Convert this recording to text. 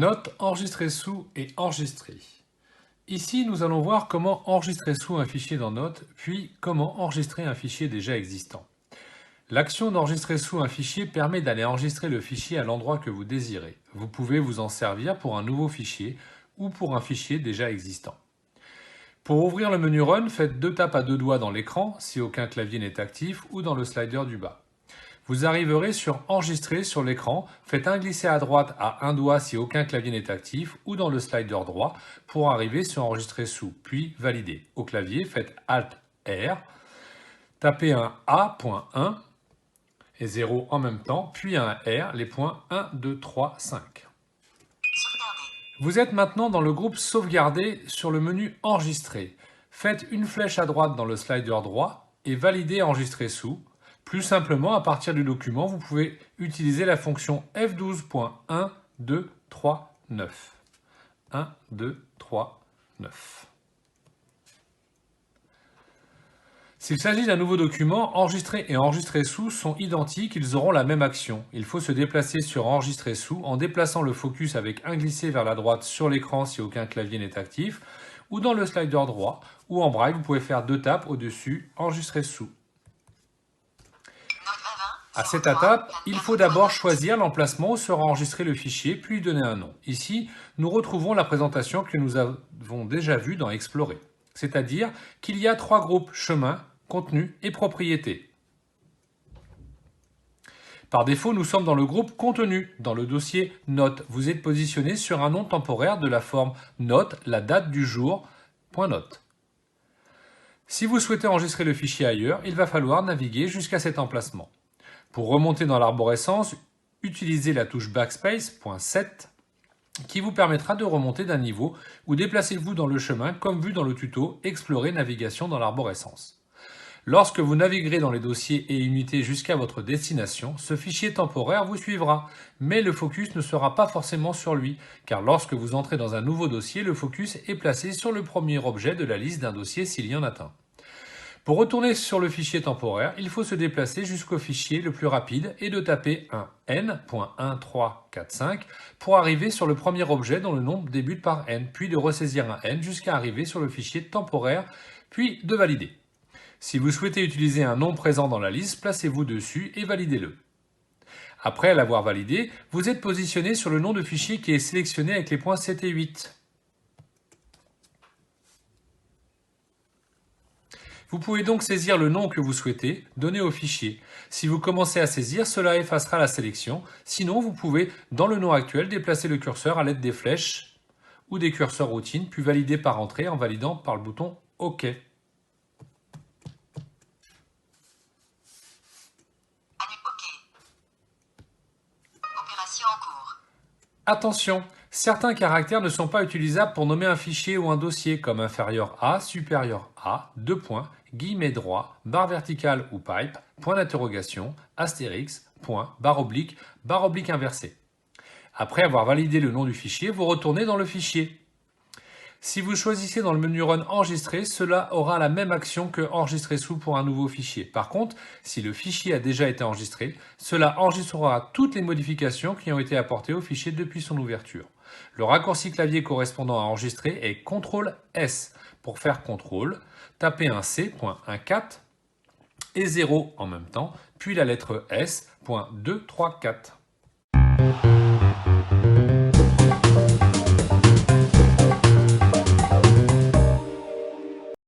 Note enregistrer sous et enregistrer. Ici, nous allons voir comment enregistrer sous un fichier dans Note, puis comment enregistrer un fichier déjà existant. L'action d'enregistrer sous un fichier permet d'aller enregistrer le fichier à l'endroit que vous désirez. Vous pouvez vous en servir pour un nouveau fichier ou pour un fichier déjà existant. Pour ouvrir le menu Run, faites 2 tapes à 2 doigts dans l'écran si aucun clavier n'est actif ou dans le slider du bas. Vous arriverez sur Enregistrer sur l'écran, faites un glisser à droite à 1 doigt si aucun clavier n'est actif ou dans le slider droit pour arriver sur Enregistrer sous, puis Valider. Au clavier, faites Alt-R, tapez un A.1 et 0 en même temps, puis un R, les points 1, 2, 3, 5. Vous êtes maintenant dans le groupe Sauvegarder sur le menu Enregistrer. Faites une flèche à droite dans le slider droit et validez Enregistrer sous. Plus simplement, à partir du document, vous pouvez utiliser la fonction F12.1239. 1, 2, 3, 9. S'il s'agit d'un nouveau document, enregistrer et enregistrer sous sont identiques, ils auront la même action. Il faut se déplacer sur enregistrer sous en déplaçant le focus avec un glissé vers la droite sur l'écran si aucun clavier n'est actif, ou dans le slider droit, ou en braille, vous pouvez faire 2 tapes au-dessus, enregistrer sous. À cette étape, il faut d'abord choisir l'emplacement où sera enregistré le fichier, puis lui donner un nom. Ici, nous retrouvons la présentation que nous avons déjà vue dans Explorer. C'est-à-dire qu'il y a 3 groupes, chemin, contenu et propriétés. Par défaut, nous sommes dans le groupe contenu, dans le dossier note. Vous êtes positionné sur un nom temporaire de la forme note, la date du jour, .note. Si vous souhaitez enregistrer le fichier ailleurs, il va falloir naviguer jusqu'à cet emplacement. Pour remonter dans l'arborescence, utilisez la touche Backspace, .7, qui vous permettra de remonter d'un niveau ou déplacez-vous dans le chemin comme vu dans le tuto Explorer navigation dans l'arborescence. Lorsque vous naviguerez dans les dossiers et unités jusqu'à votre destination, ce fichier temporaire vous suivra, mais le focus ne sera pas forcément sur lui, car lorsque vous entrez dans un nouveau dossier, le focus est placé sur le premier objet de la liste d'un dossier s'il y en a un. Pour retourner sur le fichier temporaire, il faut se déplacer jusqu'au fichier le plus rapide et de taper un n.1345 pour arriver sur le premier objet dont le nom débute par n, puis de ressaisir un n jusqu'à arriver sur le fichier temporaire, puis de valider. Si vous souhaitez utiliser un nom présent dans la liste, placez-vous dessus et validez-le. Après l'avoir validé, vous êtes positionné sur le nom de fichier qui est sélectionné avec les points 7 et 8. Vous pouvez donc saisir le nom que vous souhaitez, donner au fichier. Si vous commencez à saisir, cela effacera la sélection. Sinon, vous pouvez, dans le nom actuel, déplacer le curseur à l'aide des flèches ou des curseurs routines, puis valider par entrée en validant par le bouton OK. Opération en cours. Attention, certains caractères ne sont pas utilisables pour nommer un fichier ou un dossier, comme inférieur à, supérieur à, 2 points, guillemets droit, barre verticale ou pipe, point d'interrogation, astérix, point, barre oblique inversée. Après avoir validé le nom du fichier, vous retournez dans le fichier. Si vous choisissez dans le menu Run Enregistrer, cela aura la même action que Enregistrer sous pour un nouveau fichier. Par contre, si le fichier a déjà été enregistré, cela enregistrera toutes les modifications qui ont été apportées au fichier depuis son ouverture. Le raccourci clavier correspondant à enregistrer est CTRL-S. Pour faire CTRL, tapez un C.14 et 0 en même temps, puis la lettre S.234.